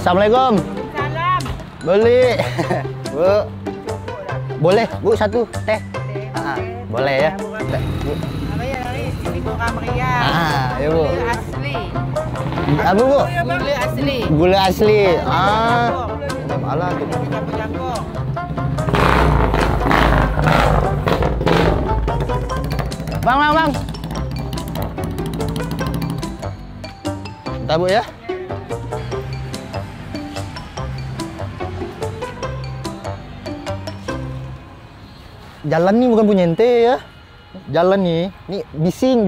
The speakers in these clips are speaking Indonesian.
Assalamualaikum. Salam. Beli. Bu. Boleh, Bu, satu teh. Boleh ya. Bu. Apa ya dari ini Gula Meriah. Ya, Bu. Gula asli. Apa, Bu? Gula asli. Gula asli. Alah tuh. Campur-campur. Bang. Bentar, Bu ya. Jalan nih bukan punya ente ya. Jalan nih bising.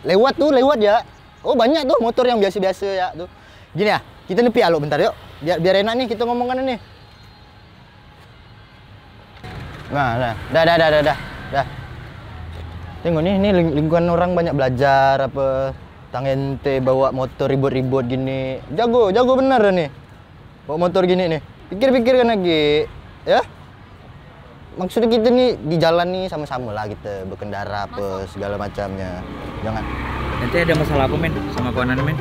Lewat ya. Oh, banyak tuh motor yang biasa-biasa ya tuh. Gini ya, kita nepi alok bentar yuk. Biar enak nih kita ngomongkan ini. Nah. Dah. Tengok nih lingkungan orang banyak belajar apa tang ente bawa motor ribut-ribut gini. Jago bener nih. Bawa motor gini nih. Pikir-pikirkan lagi, ya. Maksudnya kita nih di jalan nih sama-sama lah kita berkendara apa segala macamnya. Jangan. Nanti ada masalah apa men sama kawanan men?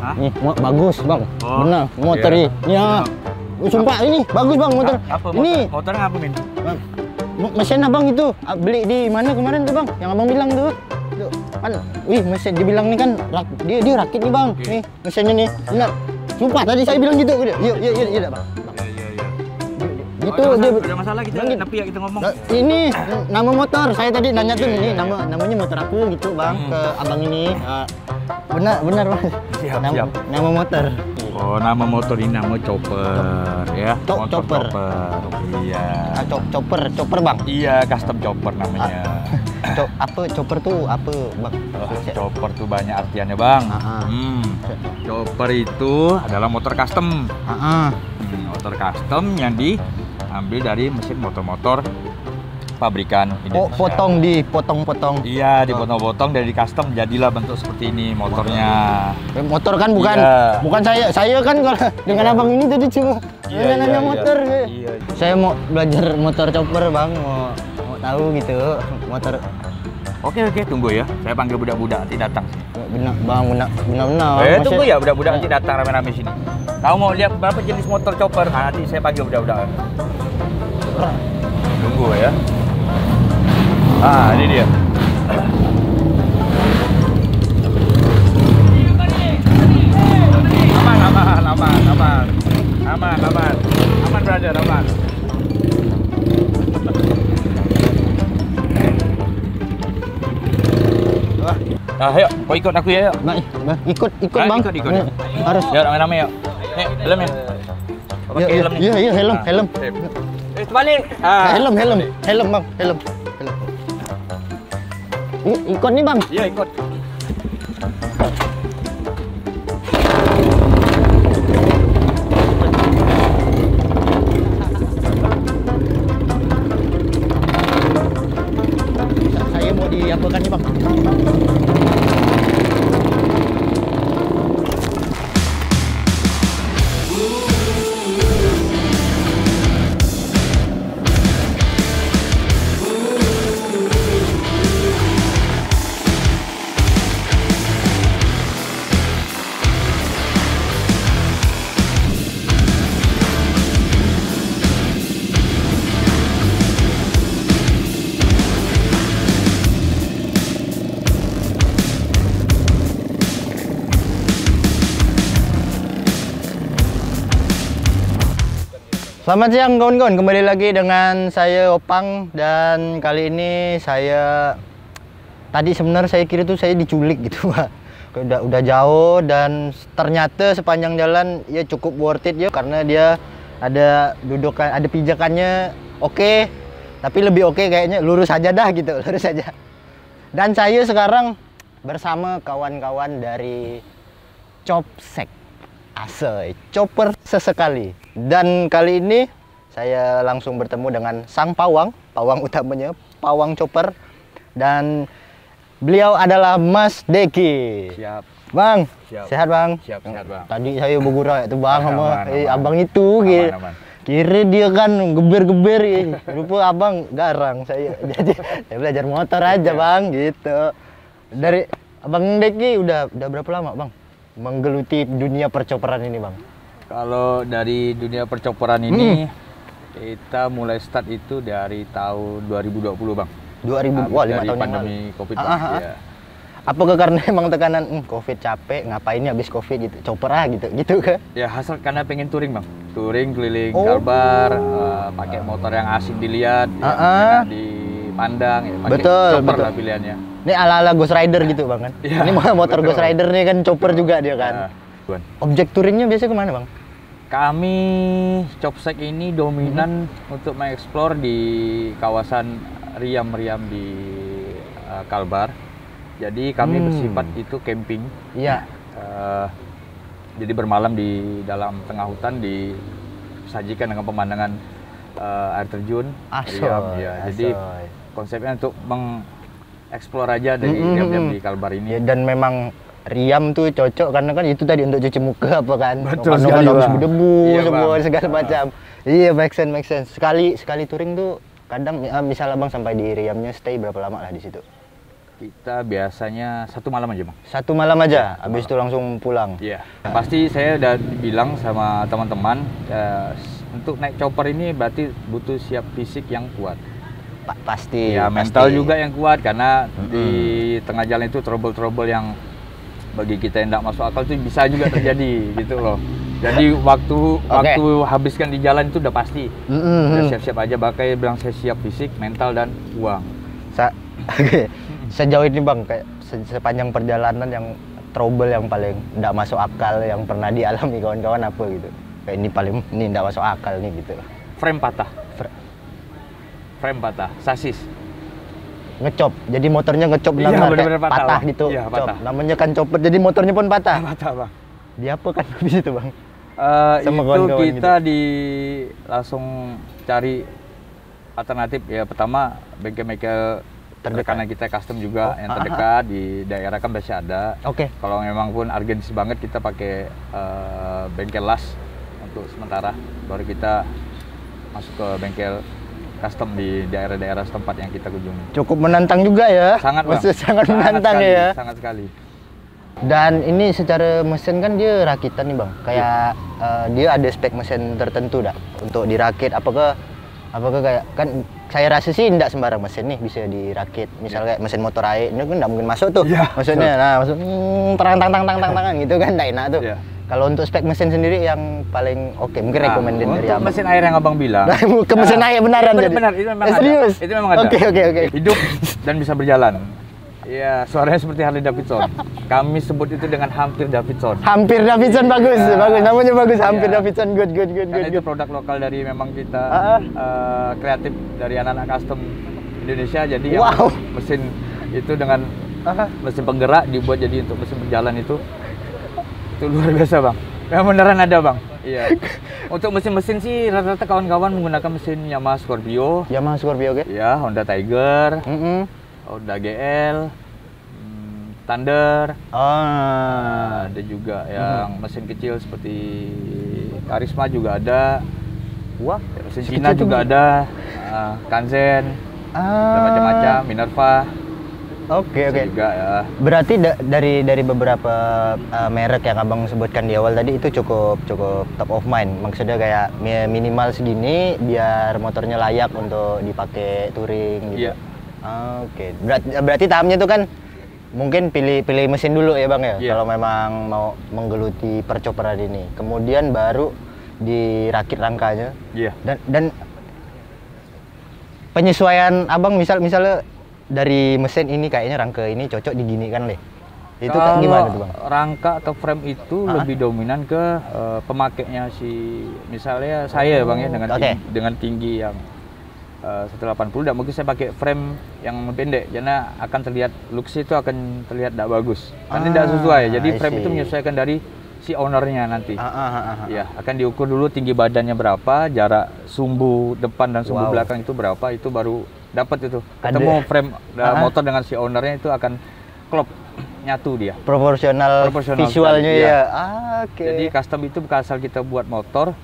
Hah? Nih, bagus bang. Oh, benar motor iya. ini. Ya. Sumpah ini bagus bang motor. Apa Ini motornya apa men? bang. Mesin abang itu beli di mana kemarin tuh bang? Yang abang bilang tuh. Kan, mesin dibilang nih kan dia rakit nih bang. Okay. Nih mesinnya nih. Benar. Sumpah tadi saya bilang gitu. Iya bang. Iya. Gitu Oh, dia. ada masalah kita napi ya kita ngomong. Ini nama motor. Saya tadi nanya tuh ini namanya motor aku gitu bang ke abang ini. Benar bang. Siap. Nama motor. Oh, nama motor ini nama Chopper ya. Motor Chopper. Iya. Chopper bang. Iya, custom chopper namanya. Chopper tuh apa bang? Chopper tuh banyak artiannya bang. Chopper itu adalah motor custom. Motor custom yang diambil dari mesin motor-motor pabrikan Indonesia. Dipotong-potong. Iya, dipotong-potong dari custom jadilah bentuk seperti ini motornya. Motor kan bukan saya kan kalau dengan abang ini tadi cuma nanya motor. Iya. Saya mau belajar motor chopper bang, mau tahu gitu motor. Oke, tunggu ya. Saya panggil budak-budak nanti datang sih. Benar bang, benar. Tunggu ya budak-budak nanti datang rame-rame sini. Kamu mau lihat berapa jenis motor chopper? Nanti saya panggil budak-budak. Tunggu ya. Ini dia. Aman brother, aman. Ayo, kau ikut aku ya, yuk. Ikut bang. Ikut. Harus. Ya, rame-rame yuk. Nih, helm ya. Pakai helm nih. Iya, helm. Terbalik. Helm bang, helm. Ikut nih bang. Iya, ikut. Saya mau diapakan nih bang? Selamat siang kawan-kawan, kembali lagi dengan saya Opang. Dan kali ini tadi sebenarnya saya kira tuh saya diculik gitu Pak. Udah jauh dan ternyata sepanjang jalan ya cukup worth it ya, karena dia ada dudukan, ada pijakannya oke, tapi lebih oke kayaknya lurus aja dah gitu, lurus aja. Dan saya sekarang bersama kawan-kawan dari Chopsek. Asai, chopper sesekali. Dan kali ini saya langsung bertemu dengan sang pawang utamanya, pawang chopper. Dan beliau adalah Mas Deki. Siap. Bang, Siap. Sehat bang? Siap bang. Tadi saya bergurau itu bang sama abang itu. Aman. Kira dia kan geber-geber ya. Rupa abang garang saya. Jadi saya belajar motor aja bang gitu. Dari abang Deki udah berapa lama bang? menggeluti dunia percoperan ini, Bang? Kalau dari dunia percoperan ini kita mulai start itu dari tahun 2020, Bang. 2000, wah 5 dari tahun yang pandemi lalu. Covid, Bang. Ya. Apakah karena emang tekanan Covid capek, ngapain nih habis Covid gitu, chopper gitu kan? Ya hasil karena pengen touring, Bang. Touring keliling Kalbar, pakai motor yang asing dilihat, yang enak dipandang, ya pakai chopper lah pilihannya. Ini ala-ala Ghost Rider gitu, Bang kan? Ya, ini motor betul. Ghost Rider nih kan chopper juga dia kan. Objek touringnya biasanya kemana, Bang? Kami Chopsec ini dominan untuk mengeksplor di kawasan riam-riam di Kalbar. Jadi kami bersifat itu camping. Iya. Jadi bermalam di dalam tengah hutan disajikan dengan pemandangan air terjun, riam. Ya. Jadi konsepnya untuk mengeksplor aja dari riam-riam di Kalbar ini. Ya, dan memang riam tuh cocok karena kan itu tadi untuk cuci muka apa kan. Betul kan sekali, habis Bang. berdebu Iya, semua Bang. segala macam. Iya, make sense. Sekali touring tuh kadang misal Abang sampai di riamnya stay berapa lama lah di situ? Kita biasanya 1 malam aja, Bang. 1 malam aja, habis itu langsung pulang. Iya. Pasti saya udah bilang sama teman-teman untuk naik chopper ini berarti butuh siap fisik yang kuat. Pasti. Ya, mental juga yang kuat karena di tengah jalan itu trouble-trouble yang bagi kita yang tidak masuk akal itu bisa juga terjadi gitu loh. Jadi waktu habiskan di jalan itu udah pasti. Udah siap-siap aja, bakal bilang saya siap fisik, mental dan uang. Sejauh ini, Bang, kayak sepanjang perjalanan yang trouble yang paling tidak masuk akal yang pernah dialami kawan-kawan apa gitu? Kayak ini tidak masuk akal nih gitu. Frame patah, sasis. Ngecop, jadi motornya ngecop Iya, benar-benar benar-benar kayak patah gitu. Iya, Cop. patah. Namanya kan chopper, jadi motornya pun patah. Patah, Bang. Dia apa kan habis itu, Bang? Sama Itu kawan-kawan kita langsung cari alternatif ya. Pertama bengkel-bengkel terdekat kita custom juga yang terdekat di daerah kan biasa ada. Kalau memang pun urgensi banget kita pakai bengkel las untuk sementara, baru kita masuk ke bengkel custom di daerah-daerah setempat yang kita kunjungi. Cukup menantang juga ya. Sangat, Bang. Sangat menantang sekali, ya. Sangat sekali. Dan ini secara mesin kan dia rakitan nih, Bang. Kayak dia ada spek mesin tertentu dah untuk dirakit. Apakah kayak kan saya rasa sih tidak sembarang mesin nih bisa dirakit. Misalnya kayak mesin motor air, ini kan tidak mungkin masuk tuh. Maksudnya, masuk tang gitu kan, tidak enak tuh. Kalau untuk spek mesin sendiri yang paling mungkin recommended dari Untuk Abang. mesin air yang Abang bilang. Ke mesin air benaran jadi. Benar, itu memang ada. Serius? Itu memang ada. Oke. Hidup dan bisa berjalan. Iya, suaranya seperti Harley Davidson. Kami sebut itu dengan hampir Davidson. Hampir Davidson bagus. Namanya bagus. Hampir Davidson good. Karena itu produk lokal dari memang kita kreatif dari anak-anak custom Indonesia. Jadi yang mesin itu dengan mesin penggerak dibuat jadi untuk mesin berjalan itu luar biasa, Bang. Yang beneran ada, Bang. Iya. Untuk mesin-mesin sih rata-rata kawan-kawan menggunakan mesin Yamaha Scorpio. Oke. Ya, Honda Tiger. Honda GL, Thunder, ada juga yang mesin kecil seperti Karisma juga ada, mesin Cina juga ada, Kanzen, dan macam-macam, Minerva. Oke. Juga ya. Berarti dari beberapa merek yang Abang sebutkan di awal tadi itu cukup top of mind. Maksudnya kayak minimal segini biar motornya layak untuk dipakai touring gitu. Iya. Oke. Berarti tahapnya itu kan mungkin pilih mesin dulu ya, Bang ya. Kalau memang mau menggeluti percoperan ini. Kemudian baru dirakit rangkanya. Iya. Dan penyesuaian Abang misalnya dari mesin ini kayaknya rangka ini cocok diginikan deh. Itu kan gimana tuh, Bang? Rangka atau frame itu lebih dominan ke pemakainya misalnya saya, Bang ya, dengan tinggi yang 180, dan mungkin saya pakai frame yang pendek karena akan terlihat looks itu akan terlihat tidak bagus. Nanti tidak sesuai. Jadi frame itu menyesuaikan dari si ownernya nanti. Ya, akan diukur dulu tinggi badannya berapa, jarak sumbu depan dan sumbu belakang itu berapa, itu baru dapat itu. Ketemu frame motor dengan si ownernya itu akan klop, nyatu dia. Proporsional visualnya ya. Jadi custom itu bukan asal kita buat motor,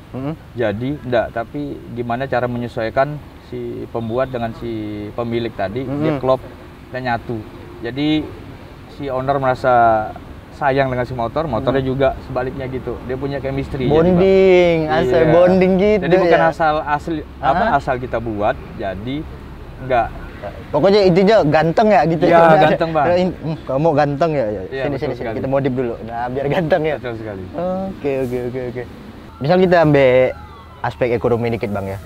jadi enggak, tapi gimana cara menyesuaikan si pembuat dengan si pemilik tadi, dia klop dan nyatu. Jadi si owner merasa sayang dengan si motor, motornya juga sebaliknya gitu. Dia punya chemistry. Bonding, jadi, asal bonding gitu. Jadi bukan ya. asal asli asal kita buat, jadi enggak. Pokoknya intinya ganteng ya gitu. Iya, ganteng, Bang. Kamu ganteng ya. Iya, Sini betul sekali. kita modif dulu. Nah, biar ganteng ya. Betul sekali. Oke. Misal kita ambil aspek ekonomi dikit Bang ya.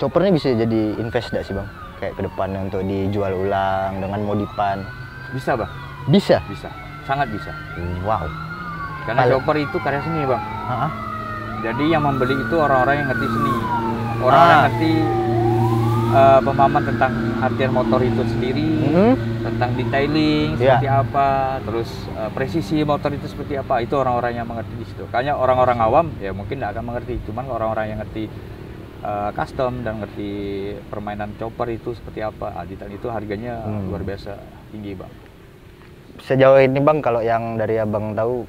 Chopper ini bisa jadi invest nggak sih Bang? Kayak ke depannya untuk dijual ulang dengan modifan. Bisa, Bang. Bisa. Bisa. Sangat bisa. Wow. Karena chopper itu karya seni, Bang. Jadi yang membeli itu orang-orang yang ngerti seni. Orang-orang yang ngerti pemahaman tentang artian motor itu sendiri, tentang detailing seperti apa, terus presisi motor itu seperti apa. Itu orang-orang yang mengerti di situ. Kayaknya orang-orang awam ya mungkin tidak akan mengerti. Cuman orang-orang yang ngerti custom dan ngerti permainan chopper itu seperti apa, detail itu harganya luar biasa tinggi, Bang. Sejauh ini Bang, kalau yang dari Abang tahu,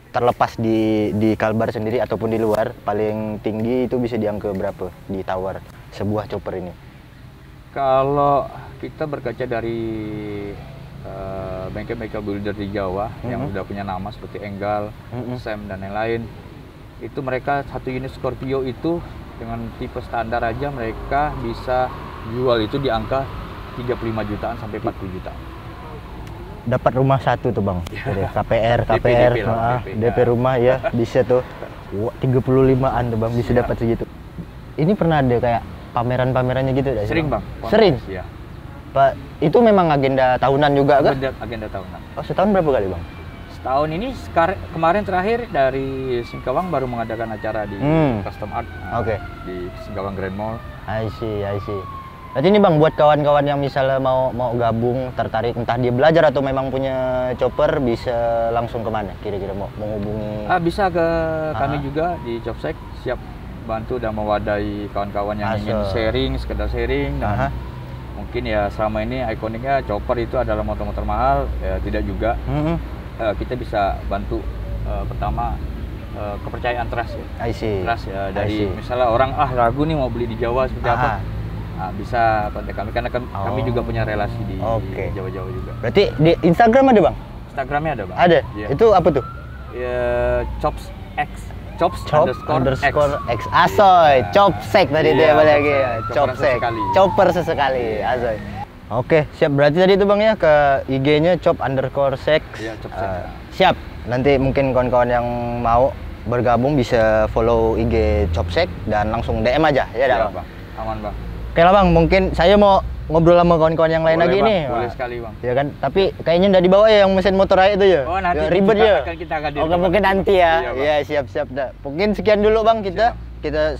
terlepas di Kalbar sendiri ataupun di luar, paling tinggi itu bisa diangka berapa ditawar sebuah chopper ini? Kalau kita berkaca dari bengkel-bengkel builder di Jawa yang udah punya nama seperti Enggal, Sam dan yang lain, itu mereka satu unit Scorpio itu dengan tipe standar aja mereka bisa jual itu di angka 35 jutaan sampai 40 jutaan. Dapat rumah satu tuh Bang, dari KPR, DP rumah ya bisa tuh 35an tuh Bang, bisa dapat segitu. Ini pernah ada kayak pameran-pamerannya gitu? Sering Bang. Sering? Ya. Pak, itu memang agenda tahunan juga kan? Agenda tahunan. Oh, setahun berapa kali Bang? Setahun ini, kemarin terakhir dari Singkawang baru mengadakan acara di Custom Art di Singkawang Grand Mall. I see. Berarti ini Bang, buat kawan-kawan yang misalnya mau gabung, tertarik, entah dia belajar atau memang punya chopper, bisa langsung kemana kira-kira mau menghubungi? Bisa ke kami juga di Chopsec, siap bantu dan mewadahi kawan-kawan yang ingin sekedar sharing dan mungkin ya selama ini ikoniknya chopper itu adalah motor-motor mahal, ya tidak juga. Kita bisa bantu pertama kepercayaan trust ya. Trust ya dari misalnya orang ragu nih mau beli di Jawa seperti apa. Nah, bisa kontak kami karena kami juga punya relasi di Jawa-Jawa juga. Berarti di Instagram ada Bang? Instagramnya ada Bang. Ada? Ya. Itu apa tuh? Ya, Chops_X. Asoy, Chopsec tadi dia lagi ya. Chopsec. Chopper sesekali. Asoy. Oke, siap. Berarti tadi itu Bang ya ke IG-nya Chop_Sec. Iya, Chopsec. Siap. Nanti mungkin kawan-kawan yang mau bergabung bisa follow IG Chopsec dan langsung DM aja ya Bang. Aman Bang. Oke lah Bang, mungkin saya mau ngobrol sama kawan-kawan yang lain lagi nih. Boleh sekali Bang. Ya kan, tapi kayaknya nggak dibawa ya yang mesin motor aja itu ya. Oh nanti ya, ribet ya. Kita akan mungkin nanti ya. Iya siap dah. Mungkin sekian dulu Bang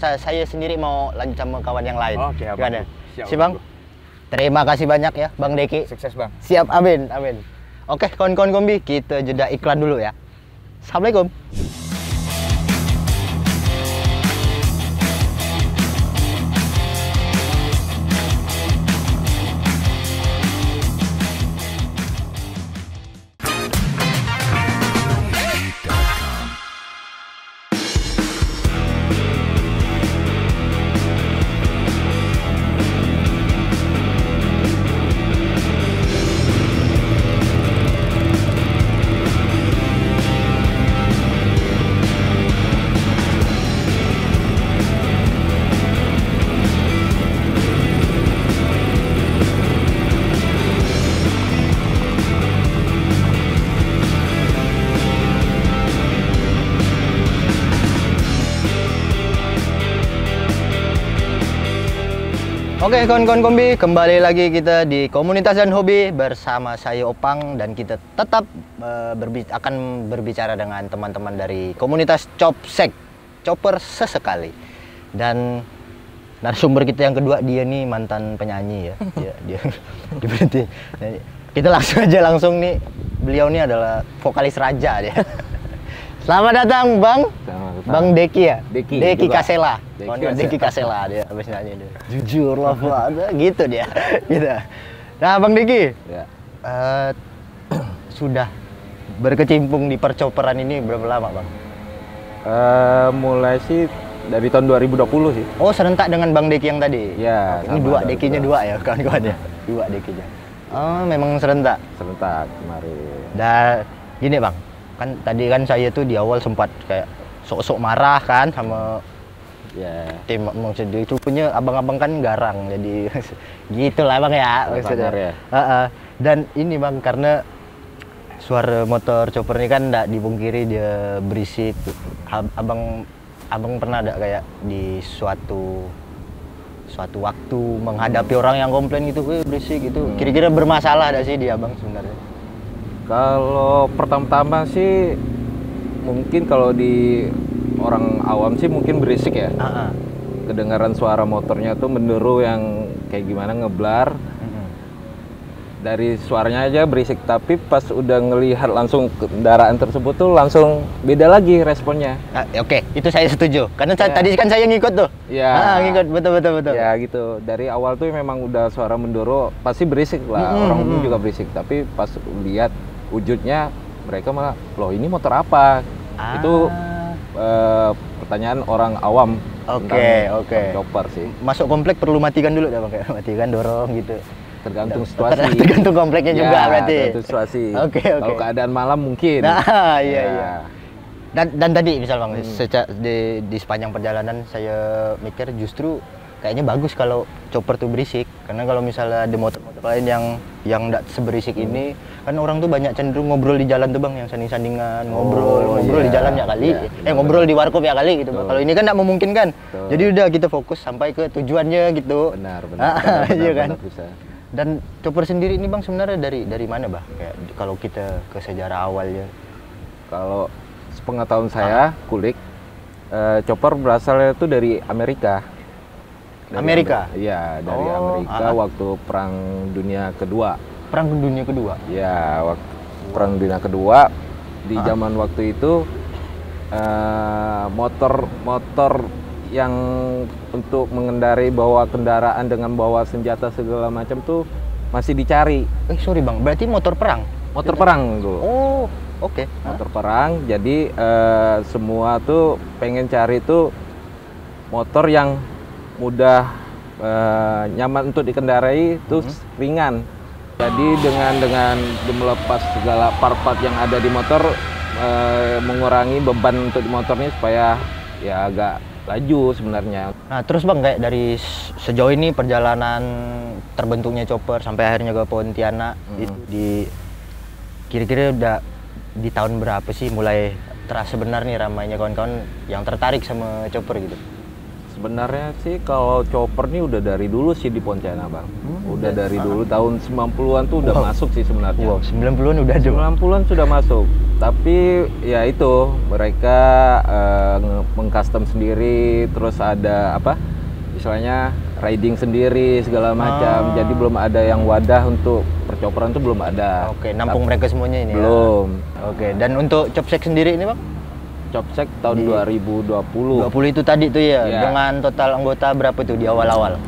saya sendiri mau lanjut sama kawan yang lain. Oke, Bang. Siap Bang. Terima kasih banyak ya Bang Deki. Sukses Bang. Siap, amin. Oke kawan-kawan kombi, kita jeda iklan dulu ya. Assalamualaikum. Oke kawan-kawan kombi, kembali lagi kita di Komunitas dan Hobi bersama saya Opang, dan kita tetap akan berbicara dengan teman-teman dari komunitas Chopsec, chopper sesekali. Dan narasumber kita yang kedua, dia nih mantan penyanyi ya. dia berarti kita langsung nih, beliau nih adalah vokalis raja dia. Selamat datang Bang Deki ya? Deki Kasela. Deki Kasela dia habis nyanyi dia. Jujur lah Pak, gitu dia. Gitu. Nah Bang Deki, sudah berkecimpung di percoperan ini berapa lama Bang? Mulai sih dari tahun 2020 sih. Oh serentak dengan Bang Deki yang tadi? Ya. Ini dua, Dekinya dua ya kawan-kawan ya? Dua Dekinya. Oh memang serentak? Serentak kemarin. Dan Gini bang, kan tadi kan saya tuh di awal sempat kayak sok-sok marah kan sama Ya. tim maksudnya itu punya abang-abang kan garang jadi gitu lah bang ya maksudnya. Sangar ya. Dan ini bang karena suara motor chopper ini kan nggak dipungkiri dia berisik. Abang pernah ada kayak di suatu waktu menghadapi orang yang komplain gitu, berisik gitu. Kira-kira bermasalah ada sih dia bang sebenarnya? Kalau pertama-tama sih mungkin kalau di orang awam sih mungkin berisik ya. Kedengaran suara motornya tuh menderu yang kayak gimana, ngeblar. Dari suaranya aja berisik, tapi pas udah ngelihat langsung kendaraan tersebut tuh langsung beda lagi responnya. Oke, itu saya setuju. Karena tadi kan saya ngikut tuh. Ya. Ngikut betul. Ya gitu. Dari awal tuh memang udah suara mendoro pasti berisik lah. Orang umum juga berisik. Tapi pas lihat wujudnya mereka malah, loh ini motor apa? Itu pertanyaan orang awam. Oke. Chopper sih. Masuk komplek perlu matikan dulu dah bang, kayak matikan dorong gitu. Tergantung situasi. Tergantung kompleknya juga berarti. Tergantung situasi. Oke. Kalau keadaan malam mungkin. Nah, iya. Dan tadi misal bang, di sepanjang perjalanan saya mikir justru kayaknya bagus kalau chopper tuh berisik, karena kalau misalnya ada motor-motor lain yang nggak seberisik ini, kan orang tuh banyak cenderung ngobrol di jalan tuh bang, yang sanding-sandingan, ngobrol di jalan ya kali, ngobrol di warkop ya kali gitu bang. Kalau ini kan nggak memungkinkan, jadi udah kita fokus sampai ke tujuannya gitu. Benar, iya kan. bisa. Dan chopper sendiri ini bang sebenarnya dari mana bang? Kayak kalau kita ke sejarah awalnya. Kalau sepengetahuan saya, kulik, chopper berasalnya itu dari Amerika. Amerika? Iya, dari Amerika waktu Perang Dunia Kedua. Perang Dunia Kedua? Ya, waktu Perang Dunia Kedua, di zaman waktu itu motor yang untuk mengendarai bawa kendaraan dengan bawa senjata segala macam tuh masih dicari. Sorry bang, berarti motor perang? Motor perang dulu. Oh, oke. Motor perang, jadi semua tuh pengen cari tuh motor yang mudah, nyaman untuk dikendarai, terus ringan. Jadi dengan melepas segala part-part yang ada di motor, mengurangi beban untuk di motornya supaya ya agak laju sebenarnya. Nah terus bang, kayak dari sejauh ini perjalanan terbentuknya chopper sampai akhirnya ke Pontianak, itu kira-kira udah di tahun berapa sih mulai terasa benar nih ramainya kawan-kawan yang tertarik sama chopper gitu? Sebenarnya sih kalau chopper nih udah dari dulu sih di Pontianak bang. Udah dari dulu, tahun 90-an tuh udah masuk sih sebenarnya. Wow, 90-an udah ada. 90-an sudah masuk. Tapi ya itu, mereka mengcustom sendiri, terus ada apa? Istilahnya riding sendiri segala macam. Jadi belum ada yang wadah untuk perchopperan tuh belum ada. Oke, nampung mereka semuanya ini. Belum. Oke, dan untuk chopsec sendiri ini bang? Chopsec tahun 2020. 20 itu tadi tuh ya, dengan total anggota berapa tuh di awal-awal?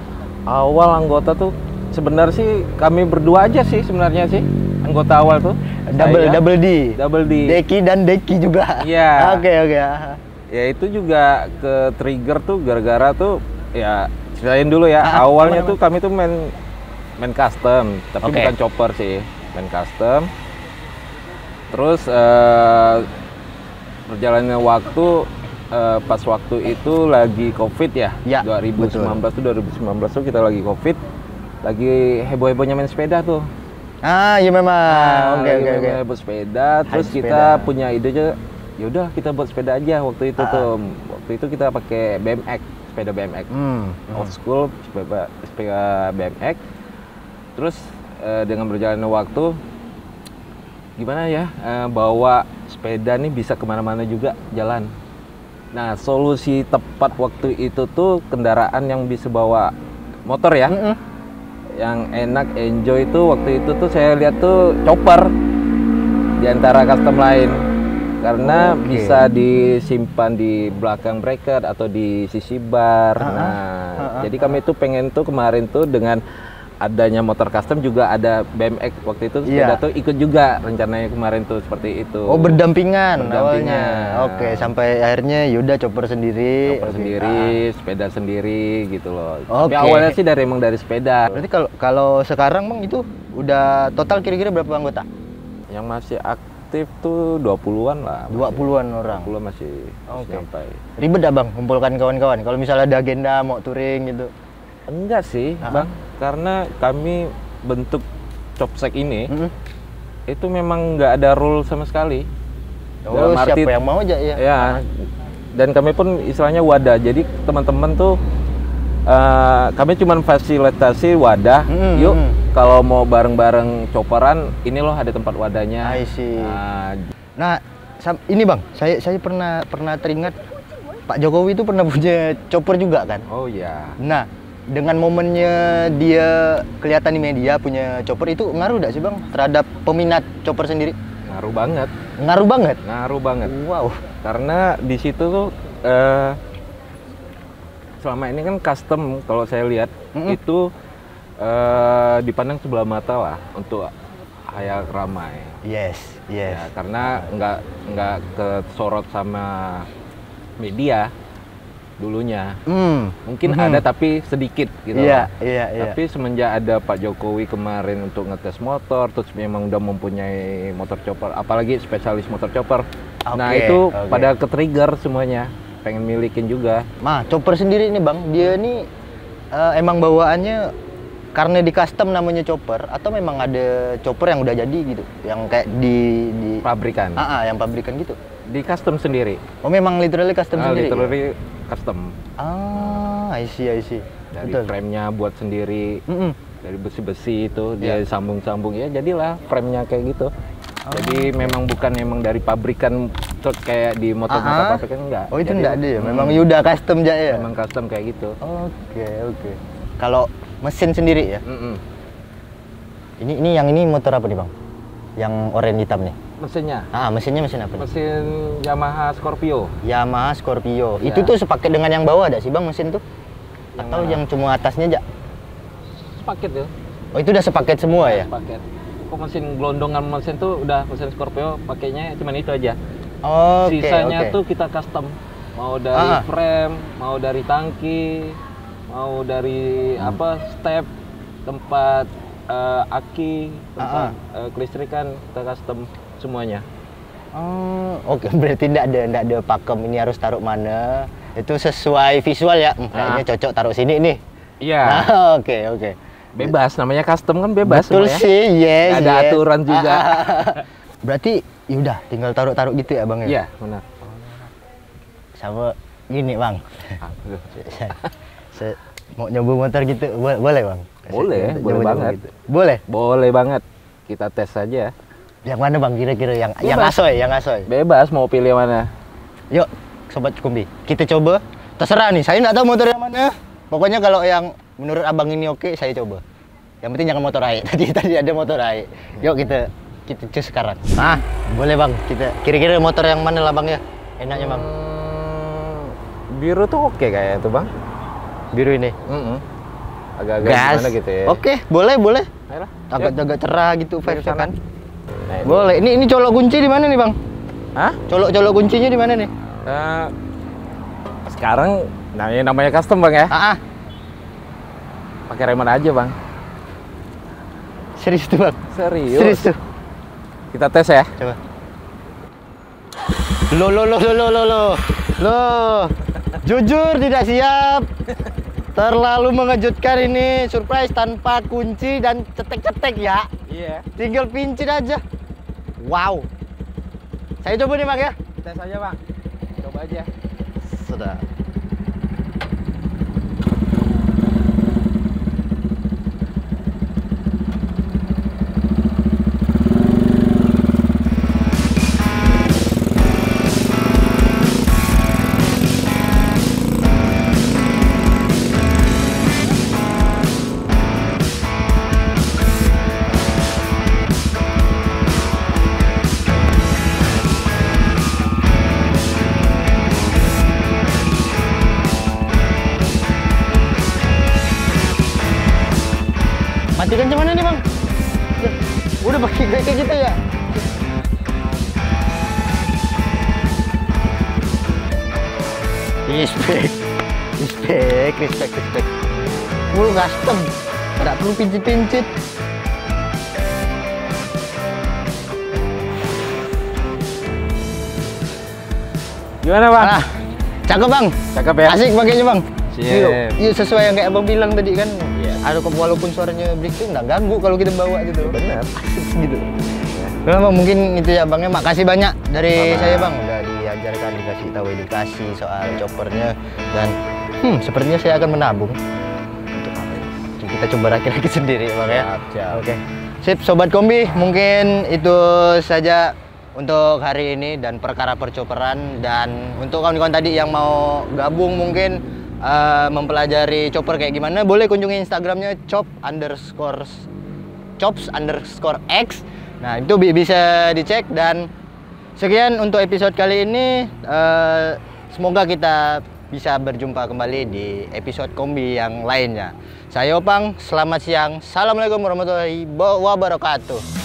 Awal anggota tuh sebenarnya sih kami berdua aja sih sebenarnya sih anggota awal tuh. Double D. Deki dan Deki juga. Iya. Oke. Ya itu juga ke trigger tuh gara-gara tuh ya ceritain dulu ya. Awalnya tuh kami tuh main custom, tapi bukan chopper sih, main custom. Terus berjalannya waktu, pas waktu itu lagi COVID ya, 2019 tuh kita lagi COVID, lagi heboh-hebohnya main sepeda tuh. Iya memang. Oke. Heboh sepeda, terus kita punya ide aja, yaudah kita buat sepeda aja waktu itu tuh. Waktu itu kita pakai BMX, sepeda BMX, old school, sepeda BMX. Terus dengan berjalannya waktu, gimana ya, bawa sepeda nih bisa kemana-mana juga jalan. Nah solusi tepat waktu itu tuh kendaraan yang bisa bawa motor ya, yang enak, enjoy itu waktu itu tuh saya lihat tuh chopper di antara custom lain, karena bisa disimpan di belakang bracket atau di sisi bar. Jadi kami tuh pengen tuh kemarin tuh dengan adanya motor custom juga ada BMX waktu itu sepeda tuh ikut juga rencananya kemarin tuh seperti itu. Oh berdampingan awalnya. Oke, sampai akhirnya yaudah chopper sendiri. Sepeda sendiri gitu loh. Tapi awalnya sih emang dari sepeda. Berarti kalau sekarang bang itu udah total kira-kira berapa anggota? Yang masih aktif tuh 20-an lah. 20-an orang. 20 masih Oke. sampai. Ribet dah bang, kumpulkan kawan-kawan. Kalau misalnya ada agenda mau touring gitu. Enggak sih, Bang. Karena kami bentuk Copsek ini itu memang nggak ada rule sama sekali. Oh, Dalam arti- siapa yang mau aja ya? Ya, dan kami pun istilahnya wadah. Jadi teman-teman tuh kami cuma fasilitasi wadah. Yuk, kalau mau bareng-bareng coperan, ini loh ada tempat wadahnya. I see. Nah, Nah, ini bang, saya pernah teringat Pak Jokowi itu pernah punya chopper juga kan? oh ya, Nah, dengan momennya dia kelihatan di media punya chopper itu ngaruh nggak sih bang terhadap peminat chopper sendiri? ngaruh banget, Ngaruh banget. ngaruh banget. Wow. Karena di situ tuh selama ini kan custom kalau saya lihat itu dipandang sebelah mata lah untuk halayak ramai. Yes. Ya, karena nggak kesorot sama media dulunya. Mungkin ada tapi sedikit gitu. Iya. Tapi semenjak ada Pak Jokowi kemarin untuk ngetes motor, terus memang udah mempunyai motor chopper, apalagi spesialis motor chopper. Nah itu pada ke-trigger semuanya, pengen milikin juga. Nah, chopper sendiri nih bang, dia nih emang bawaannya karena di custom namanya chopper atau memang ada chopper yang udah jadi gitu, yang kayak di Pabrikan. yang pabrikan gitu. Di custom sendiri. Oh memang literally custom sendiri. Literally custom. I see. Dari Betul. frame-nya buat sendiri. Dari besi-besi itu dia sambung-sambung ya, jadilah frame-nya kayak gitu. Jadi memang bukan dari pabrikan kayak di motor-motor pabrikan enggak. Oh itu Jadi, enggak ada ya, memang udah custom aja ya. memang custom kayak gitu. Oke. Kalau mesin sendiri ya. Ini yang ini motor apa nih bang? Yang oranye hitam nih. Mesinnya Mesinnya mesin apa nih? mesin Yamaha Scorpio. Yamaha Scorpio. Ya. Itu tuh sepaket dengan yang bawah ada sih bang mesin tuh? Atau mana? yang cuma atasnya aja? Sepaket ya. Oh itu udah sepaket semua ya? Sepaket. Kok mesin gelondongan mesin tuh udah mesin Scorpio pakainya cuman itu aja. Oke. Sisanya tuh kita custom. Mau dari Ah. frame, mau dari tangki, mau dari step, tempat aki, tempat kelistrikan kita custom semuanya. Oke. Berarti enggak ada pakem ini harus taruh mana. Itu sesuai visual ya. Kayaknya cocok taruh sini nih. Iya. Oke. Bebas, namanya custom kan bebas. Betul semua ya. sih, yes. Ada aturan juga. Berarti yaudah tinggal taruh gitu ya bang ya? Iya, benar. Sama gini bang. Mau nyoba motor gitu, boleh bang? Boleh, boleh Nyoba-nyoba banget. gitu. Boleh? Boleh banget. Kita tes aja. Yang mana bang kira-kira yang Bebas. asoy? Bebas mau pilih mana. Yuk, sobat Kumbi, kita coba. Terserah nih, saya nggak tahu motor yang mana. Pokoknya kalau yang menurut abang ini oke, saya coba. Yang penting jangan motor air. Tadi ada motor air. Yuk kita cus sekarang. Boleh bang. Kita kira-kira motor yang mana lah bang ya? Enaknya bang. Biru tuh oke kayaknya tuh bang. Biru ini. Agak-agak gimana gitu ya. Oke, boleh. Ayolah, Agak cerah gitu Dari vibes-nya sana. kan. Nah, ini. Boleh. Ini colok kunci di mana nih bang? Hah? Colok kuncinya di mana nih? Sekarang namanya custom bang ya. Pakai remote aja bang. Serius tuh bang? Serius. Serius tuh. Kita tes ya. Coba. Loh. Jujur tidak siap. Terlalu mengejutkan ini, surprise tanpa kunci dan cetek-cetek ya. Iya. Tinggal pincin aja. Wow. Saya coba nih bang ya. Tes aja bang. Coba aja. Sudah. Matikan cuman nih bang. Udah pakai kayak gitu ya. Respect. Full custom. Nggak perlu pincit-pincit. Gimana bang? Nah, cakep bang. Cakep ya? Asik pakainya bang. Siap. Iya sesuai yang kayak abang bilang tadi kan. Iya. Ada walaupun suaranya break itu nggak ganggu kalau kita bawa gitu. Benar. Asik gitu. Nah, bang, mungkin itu ya bang. Makasih banyak dari Sama. saya bang. Udah diajarkan, dikasih tahu edukasi soal choppernya dan sepertinya saya akan menabung. Untuk apa ya? Kita coba rakit-rakit sendiri bang ya. Siap. Oke. Sip sobat kombi, mungkin itu saja untuk hari ini dan perkara percoperan. Dan untuk kawan-kawan tadi yang mau gabung mungkin mempelajari chopper kayak gimana, boleh kunjungi Instagramnya chops_x. Nah itu bisa dicek. Dan sekian untuk episode kali ini. Semoga kita bisa berjumpa kembali di episode kombi yang lainnya. Saya Opang, selamat siang. Assalamualaikum warahmatullahi wabarakatuh.